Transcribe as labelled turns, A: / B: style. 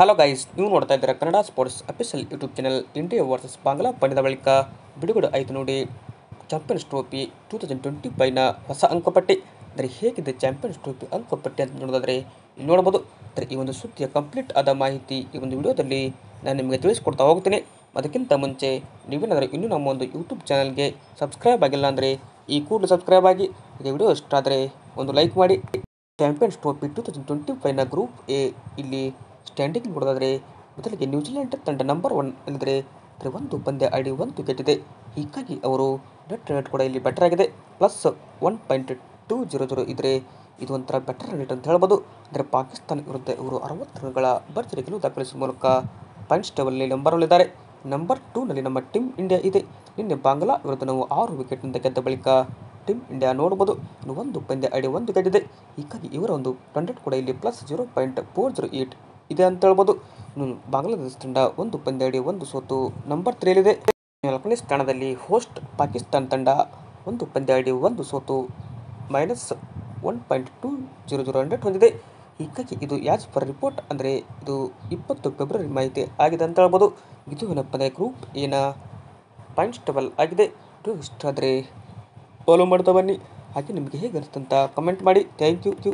A: Hello guys, ನೀವು ನೋಡ್ತಾ ಇದ್ದೀರಾ Kannada sports official YouTube channel. India versus Bangla ಪಂದ್ಯದ ಬಳಿಕ ಬಿಡುಗಡೆ ಆಯಿತು ನೋಡಿ ಚಾಂಪಿಯನ್ಸ್ ಟ್ರೋಫಿ 2025ನ ಹೊಸ ಅಂಕಪಟ್ಟಿ. ಅಂದರೆ ಹೇಗಿದೆ ಚಾಂಪಿಯನ್ಸ್ ಟ್ರೋಫಿ ಅಂಕಪಟ್ಟಿ ಅಂತ ನೋಡೋದಾದರೆ ಇಲ್ಲಿ ನೋಡ್ಬೋದು. ಅಂದರೆ ಈ ಒಂದು ಸುದ್ದಿಯ ಕಂಪ್ಲೀಟ್ ಆದ ಮಾಹಿತಿ ಈ ಒಂದು ವಿಡಿಯೋದಲ್ಲಿ ನಾನು ನಿಮಗೆ ತಿಳಿಸ್ಕೊಡ್ತಾ ಹೋಗ್ತೀನಿ. ಅದಕ್ಕಿಂತ ಮುಂಚೆ ನೀವೇನಾದರೂ ಇನ್ನೂ ನಮ್ಮ ಒಂದು ಯೂಟ್ಯೂಬ್ ಚಾನಲ್ಗೆ ಸಬ್ಸ್ಕ್ರೈಬ್ ಆಗಿಲ್ಲ ಅಂದರೆ ಈ ಕೂಡಲೇ ಸಬ್ಸ್ಕ್ರೈಬ್ ಆಗಿ. ಈ ವಿಡಿಯೋ ಇಷ್ಟ ಆದರೆ ಒಂದು ಲೈಕ್ ಮಾಡಿ. ಚಾಂಪಿಯನ್ಸ್ ಟ್ರೋಫಿ 2025ನ ಗ್ರೂಪ್ ಎ ಇಲ್ಲಿ ಸ್ಟ್ಯಾಂಡಿಂಗ್ ನೋಡೋದಾದರೆ ಮೊದಲಿಗೆ ನ್ಯೂಜಿಲೆಂಡ್ ತಂಡ ನಂಬರ್ 1 ಅಲ್ಲಿದ್ದರೆ ಒಂದು ಪಂದ್ಯ ಆಡಿ 1 ಗೆದ್ದಿದೆ. ಹೀಗಾಗಿ ಅವರು ನೆಟ್ ರೇಟ್ ಕೂಡ ಇಲ್ಲಿ ಬೆಟರ್ ಆಗಿದೆ, +1.200 ಇದ್ದರೆ ಇದು ಒಂಥರ ಬೆಟರ್ ರೇಟ್ ಅಂತ ಹೇಳ್ಬೋದು. ಅಂದರೆ ಪಾಕಿಸ್ತಾನ ವಿರುದ್ಧ ಇವರು 60 ರನ್ಗಳ ಭರ್ಜರಿ ಗೆಲುವು ದಾಖಲಿಸುವ ಮೂಲಕ ಪಾಯಿಂಟ್ಸ್ ಟೇಬಲ್ನಲ್ಲಿ ನಂಬರ್ 1 ಇದ್ದಾರೆ. ನಂಬರ್ 2ನಲ್ಲಿ ನಮ್ಮ ಟೀಮ್ ಇಂಡಿಯಾ ಇದೆ. ನಿನ್ನೆ ಬಾಂಗ್ಲಾ ವಿರುದ್ಧ ನಾವು 6 ವಿಕೆಟ್ನಿಂದ ಗೆದ್ದ ಬಳಿಕ ಟೀಮ್ ಇಂಡಿಯಾ ನೋಡ್ಬೋದು ಇನ್ನು 1 ಪಂದ್ಯ ಆಡಿ 1 ಗೆದ್ದಿದೆ. ಹೀಗಾಗಿ ಇವರ ಒಂದು ರನ್ ರೇಟ್ ಕೂಡ ಇಲ್ಲಿ +0.408 ಇದೆ ಅಂತ ಹೇಳ್ಬೋದು. ಇನ್ನು ಬಾಂಗ್ಲಾದೇಶ ತಂಡ 1 ಪಂದ್ಯ ಆಡಿ 1 ಸೋತು ನಂಬರ್ 3ಯಲ್ಲಿದೆ. 4ನೇ ಸ್ಥಾನದಲ್ಲಿ ಹೋಸ್ಟ್ ಪಾಕಿಸ್ತಾನ ತಂಡ 1 ಪಂದ್ಯ ಆಡಿ 1 ಸೋತು -1.200 ರನ್ ರೇಟ್ ಹೊಂದಿದೆ. ಹೀಗಾಗಿ ಇದು ಆ್ಯಸ್ ಪರ್ ರಿಪೋರ್ಟ್ ಅಂದರೆ ಇದು 20 ಫೆಬ್ರವರಿ ಮಾಹಿತಿ ಆಗಿದೆ ಅಂತ ಹೇಳ್ಬೋದು. ಇದು ಏನಪ್ಪ ಅಂದರೆ ಗ್ರೂಪ್ ಎನ ಪಾಯಿಂಟ್ಸ್ ಟೇಬಲ್ ಆಗಿದೆ. ಇದು ಇಷ್ಟ ಆದರೆ ಫಾಲೋ ಮಾಡ್ತಾ ಬನ್ನಿ. ಹಾಗೆ ನಿಮಗೆ ಹೇಗೆ ಅನಿಸ್ತಂತ ಕಮೆಂಟ್ ಮಾಡಿ. Thank you.